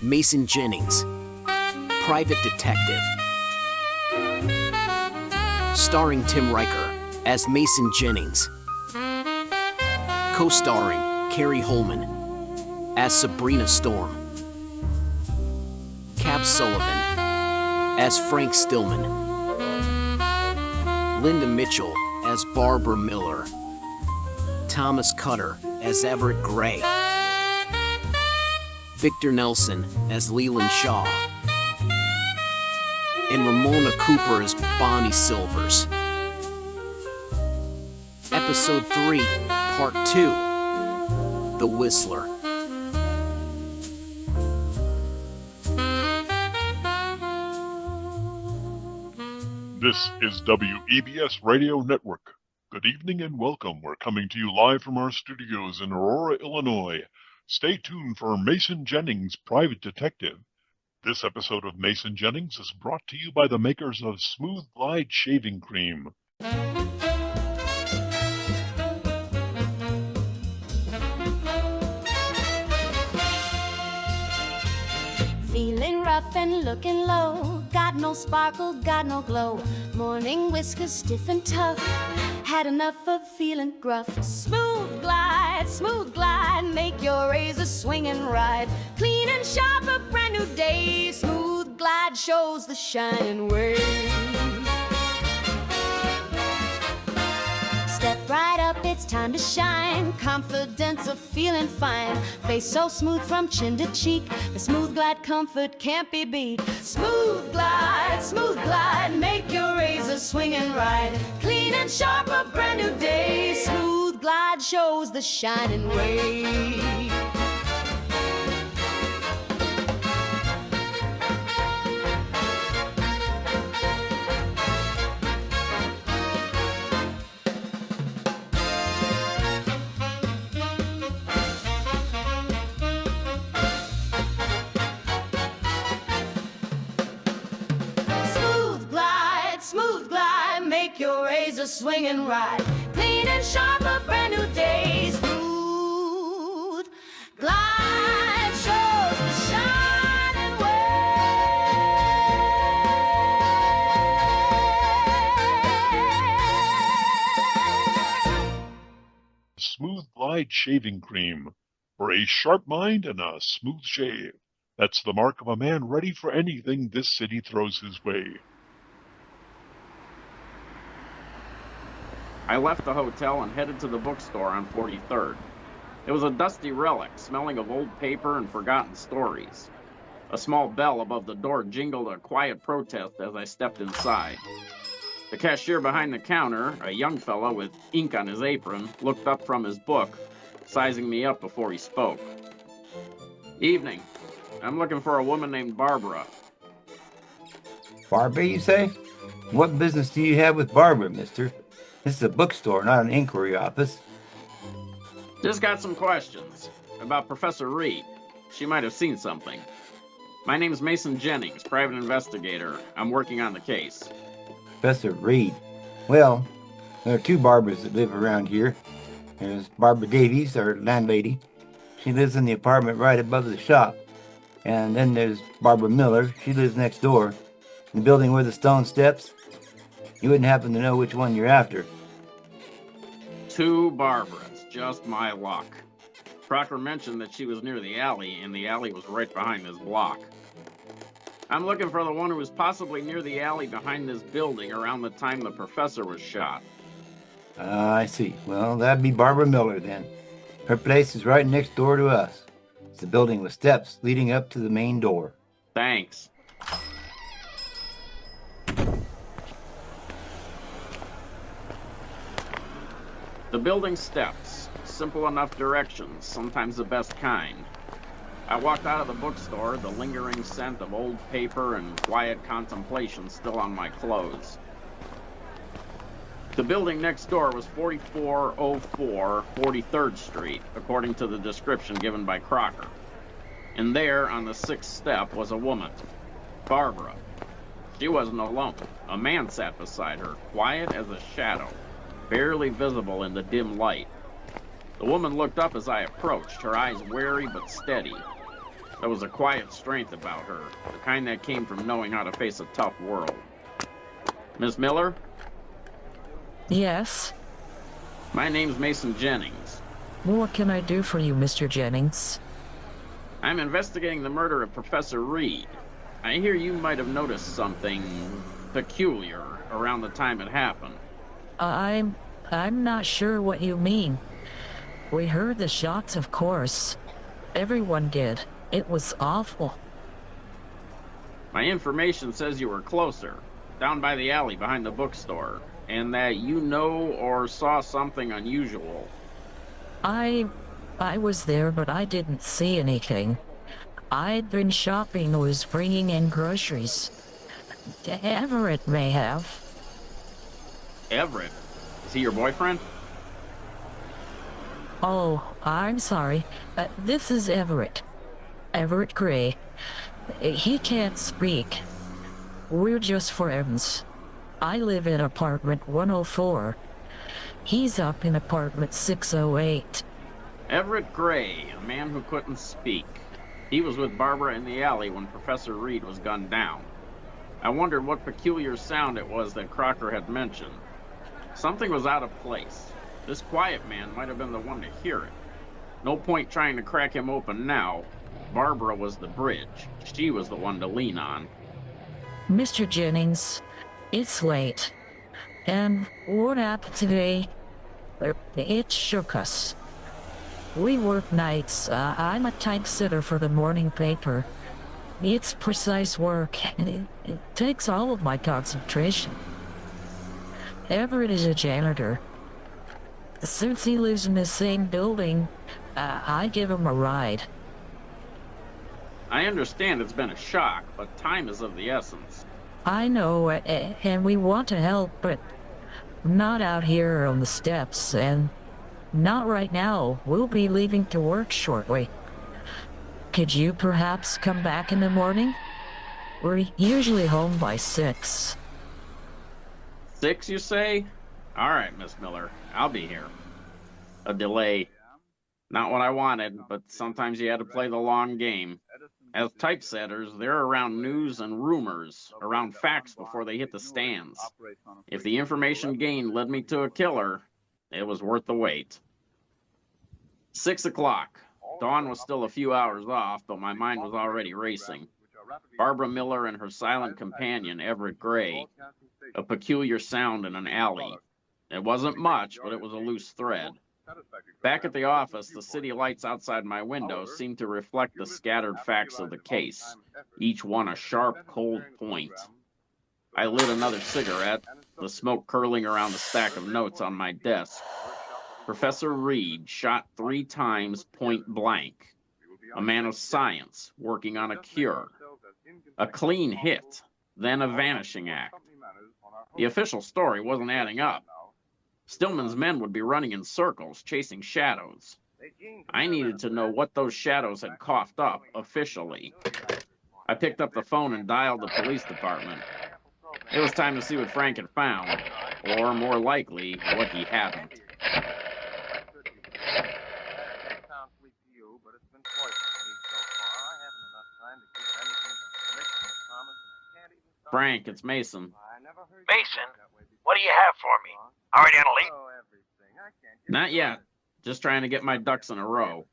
Mason Jennings, Private Detective. Starring Tim Riker as Mason Jennings. Co-starring Carrie Holman as Sabrina Storm. Cab Sullivan as Frank Stillman. Linda Mitchell as Barbara Miller. Thomas Cutter as Everett Gray. Victor Nelson as Leland Shaw. And Ramona Cooper as Bonnie Silvers. Episode 3, Part 2, The Whistler. This is WEBS Radio Network. Good evening and welcome. We're coming to you live from our studios in Aurora, Illinois. Stay tuned for Mason Jennings, Private Detective. This episode of Mason Jennings is brought to you by the makers of Smooth Glide Shaving Cream. Feeling rough and looking low, got no sparkle, got no glow. Morning whiskers stiff and tough, had enough of feeling gruff. Smooth glide, make your razor swing and ride. Clean and sharp, a brand new day. Smooth glide shows the shining way. Step right up, it's time to shine. Confidence of feeling fine. Face so smooth from chin to cheek. The Smooth Glide comfort can't be beat. Smooth glide, make your razor swing and ride. Clean and sharp, a brand new day. Smooth Glide shows the shining way. Make your razor swing and ride. Clean and sharp, a brand new day. Smooth Glide shows the shining way. Smooth Glide Shaving Cream. For a sharp mind and a smooth shave. That's the mark of a man ready for anything this city throws his way. I left the hotel and headed to the bookstore on 43rd. It was a dusty relic, smelling of old paper and forgotten stories. A small bell above the door jingled a quiet protest as I stepped inside. The cashier behind the counter, a young fellow with ink on his apron, looked up from his book, sizing me up before he spoke. Evening. I'm looking for a woman named Barbara. Barbara, you say? What business do you have with Barbara, mister? This is a bookstore, not an inquiry office. Just got some questions about Professor Reed. She might have seen something. My name's Mason Jennings, private investigator. I'm working on the case. Professor Reed. Well, there are two Barbaras that live around here. There's Barbara Davies, our landlady. She lives in the apartment right above the shop. And then there's Barbara Miller. She lives next door. In the building where the stone steps. You wouldn't happen to know which one you're after. Two Barbaras, just my luck. Crocker mentioned that she was near the alley, and the alley was right behind this block. I'm looking for the one who was possibly near the alley behind this building around the time the professor was shot. I see. Well, that'd be Barbara Miller then. Her place is right next door to us. It's a building with steps leading up to the main door. Thanks. The building steps, simple enough directions, sometimes the best kind. I walked out of the bookstore, the lingering scent of old paper and quiet contemplation still on my clothes. The building next door was 4404 43rd Street, according to the description given by Crocker. And there, on the sixth step, was a woman, Barbara. She wasn't alone. A man sat beside her, quiet as a shadow, barely visible in the dim light. The woman looked up as I approached, her eyes wary but steady. There was a quiet strength about her, the kind that came from knowing how to face a tough world. Miss Miller? Yes? My name's Mason Jennings. What can I do for you, Mr. Jennings? I'm investigating the murder of Professor Reed. I hear you might have noticed something peculiar around the time it happened. I'm not sure what you mean. We heard the shots, of course. Everyone did. It was awful. My information says you were closer, down by the alley behind the bookstore, and that you know or saw something unusual. I was there, but I didn't see anything. I'd been shopping, was bringing in groceries. Everett may have. Everett? Is he your boyfriend? Oh, I'm sorry. This is Everett. Everett Gray. He can't speak. We're just friends. I live in apartment 104. He's up in apartment 608. Everett Gray, a man who couldn't speak. He was with Barbara in the alley when Professor Reed was gunned down. I wondered what peculiar sound it was that Crocker had mentioned. Something was out of place. This quiet man might have been the one to hear it. No point trying to crack him open now. Barbara was the bridge. She was the one to lean on. Mr. Jennings, it's late. And what happened today? It shook us. We work nights. I'm a typesetter for the morning paper. It's precise work, and it takes all of my concentration. Everett is a janitor. Since he lives in the same building, I give him a ride. I understand it's been a shock, but time is of the essence. I know, and we want to help, but not out here on the steps, and not right now. We'll be leaving to work shortly. Could you perhaps come back in the morning? We're usually home by 6. 6, you say? All right, Miss Miller. I'll be here. A delay. Not what I wanted, but sometimes you had to play the long game. As typesetters, they're around news and rumors, around facts before they hit the stands. If the information gained led me to a killer, it was worth the wait. 6 o'clock. Dawn was still a few hours off, but my mind was already racing. Barbara Miller and her silent companion, Everett Gray. A peculiar sound in an alley. It wasn't much, but it was a loose thread. Back at the office, the city lights outside my window seemed to reflect the scattered facts of the case, each one a sharp, cold point. I lit another cigarette, the smoke curling around the stack of notes on my desk. Professor Reed shot 3 times point blank. A man of science working on a cure. A clean hit, then a vanishing act. The official story wasn't adding up. Stillman's men would be running in circles, chasing shadows. I needed to know what those shadows had coughed up officially. I picked up the phone and dialed the police department. It was time to see what Frank had found, or more likely, what he hadn't. Frank, it's Mason. Mason, what do you have for me? Already on a lead? Not yet. Just trying to get my ducks in a row.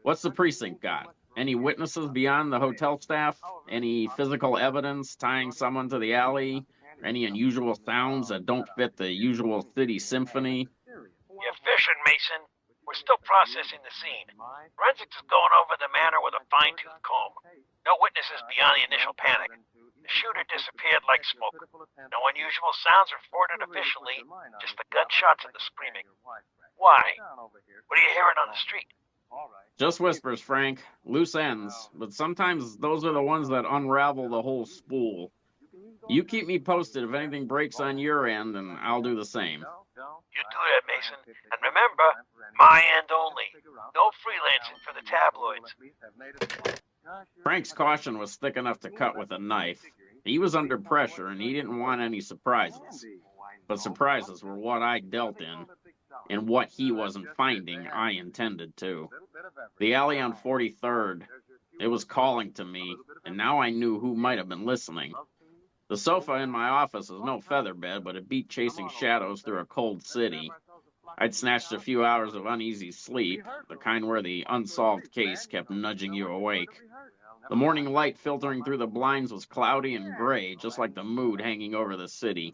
What's the precinct got? Any witnesses beyond the hotel staff? Any physical evidence tying someone to the alley? Any unusual sounds that don't fit the usual city symphony? You're fishing, Mason. We're still processing the scene. Forensics is going over the manor with a fine-tooth comb. No witnesses beyond the initial panic. The shooter disappeared like smoke. No unusual sounds reported officially, just the gunshots and the screaming. Why? What are you hearing on the street? Just whispers, Frank. Loose ends. But sometimes those are the ones that unravel the whole spool. You keep me posted if anything breaks on your end, and I'll do the same. You do that, Mason. And remember, my end only. No freelancing for the tabloids. Frank's caution was thick enough to cut with a knife. He was under pressure, and he didn't want any surprises. But surprises were what I dealt in, and what he wasn't finding, I intended to. The alley on 43rd, It was calling to me, and now I knew who might have been listening. The sofa in my office is no feather bed, but it beat chasing shadows through a cold city. I'd snatched a few hours of uneasy sleep, the kind where the unsolved case kept nudging you awake. The morning light filtering through the blinds was cloudy and gray, just like the mood hanging over the city.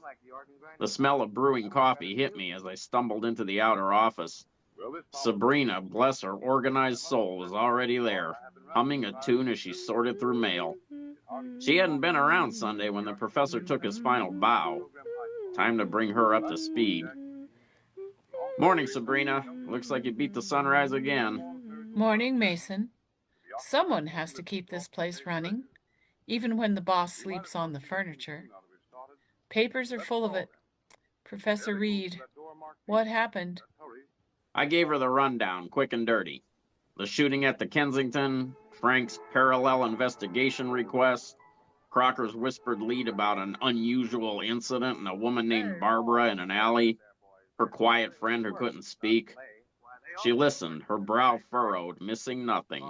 The smell of brewing coffee hit me as I stumbled into the outer office. Sabrina, bless her organized soul, was already there, humming a tune as she sorted through mail. She hadn't been around Sunday when the professor took his final bow. Time to bring her up to speed. Morning, Sabrina. Looks like you beat the sunrise again. Morning, Mason. Someone has to keep this place running, even when the boss sleeps on the furniture. Papers are full of it. Professor Reed, what happened? I gave her the rundown, quick and dirty. The shooting at the Kensington, Frank's parallel investigation request, Crocker's whispered lead about an unusual incident and a woman named Barbara in an alley, her quiet friend who couldn't speak. She listened, her brow furrowed, missing nothing.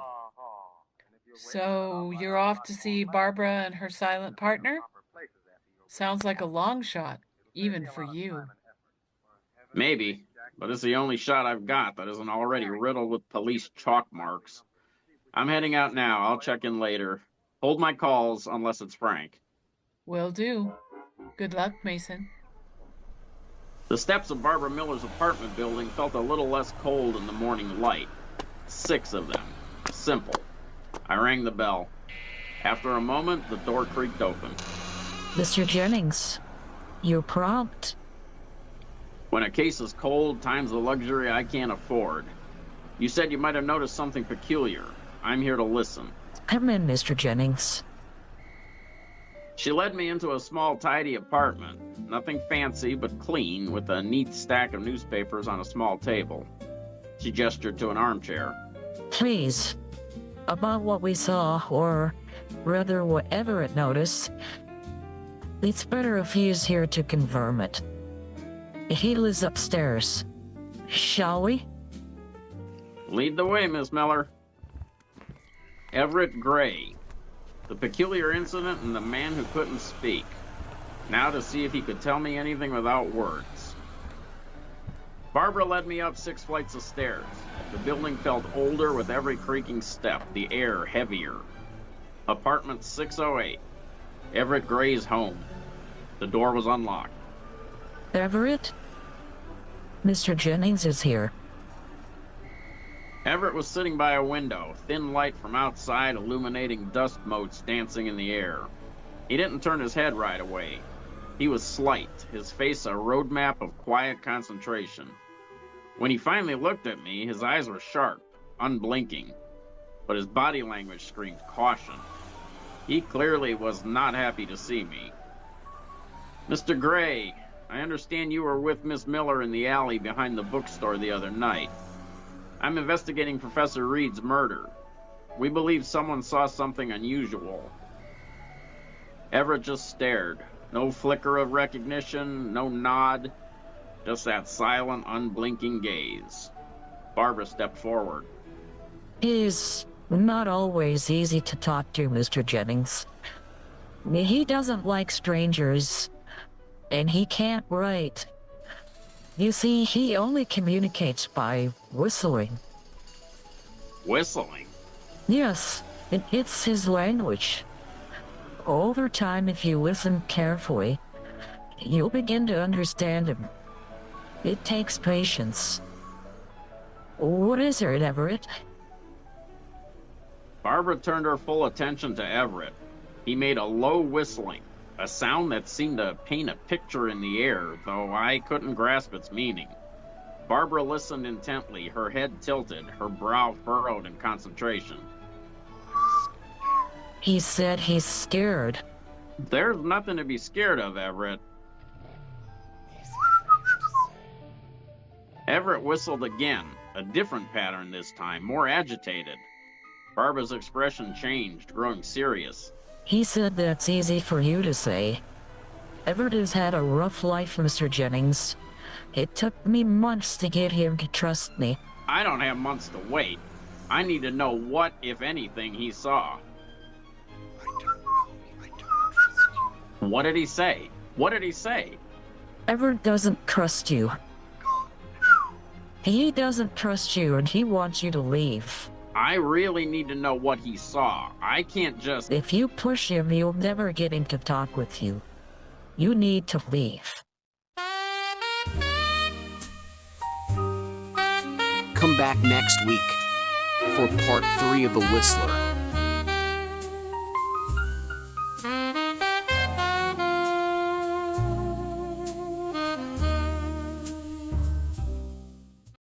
So you're off to see Barbara and her silent partner? Sounds like a long shot, even for you. Maybe, but it's the only shot I've got that isn't already riddled with police chalk marks. I'm heading out now. I'll check in later. Hold my calls unless it's Frank. Will do. Good luck, Mason. The steps of Barbara Miller's apartment building felt a little less cold in the morning light. 6 of them. Simple. I rang the bell. After a moment, the door creaked open. Mr. Jennings, you're prompt. When a case is cold, time's a luxury I can't afford. You said you might have noticed something peculiar. I'm here to listen. Come in, Mr. Jennings. She led me into a small, tidy apartment. Nothing fancy, but clean, with a neat stack of newspapers on a small table. She gestured to an armchair. Please, about what we saw, or rather what Everett noticed, it's better if he is here to confirm it. He lives upstairs. Shall we? Lead the way, Miss Miller. Everett Gray. The peculiar incident and the man who couldn't speak. Now to see if he could tell me anything without words. Barbara led me up 6 flights of stairs. The building felt older with every creaking step, the air heavier. Apartment 608. Everett Gray's home. The door was unlocked. Everett? Mr. Jennings is here. Everett was sitting by a window, thin light from outside illuminating dust motes dancing in the air. He didn't turn his head right away. He was slight, his face a roadmap of quiet concentration. When he finally looked at me, his eyes were sharp, unblinking, but his body language screamed caution. He clearly was not happy to see me. Mr. Gray, I understand you were with Miss Miller in the alley behind the bookstore the other night. I'm investigating Professor Reed's murder. We believe someone saw something unusual. Everett just stared. No flicker of recognition, no nod. Just that silent, unblinking gaze. Barbara stepped forward. He is not always easy to talk to, Mr. Jennings. He doesn't like strangers, and he can't write. You see, he only communicates by whistling. Whistling? Yes, it's his language. Over time, if you listen carefully, you'll begin to understand him. It takes patience. What is it, Everett? Barbara turned her full attention to Everett. He made a low whistling, a sound that seemed to paint a picture in the air, though I couldn't grasp its meaning. Barbara listened intently, her head tilted, her brow furrowed in concentration. He said he's scared. There's nothing to be scared of, Everett. Everett whistled again, a different pattern this time, more agitated. Barbara's expression changed, growing serious. He said that's easy for you to say. Everett has had a rough life, Mr. Jennings. It took me months to get him to trust me. I don't have months to wait. I need to know what, if anything, he saw. What did he say? What did he say? Edward doesn't trust you. He doesn't trust you and he wants you to leave. I really need to know what he saw. I can't just... If you push him, he'll never get him to talk with you. You need to leave. Come back next week for part 3 of The Whistler.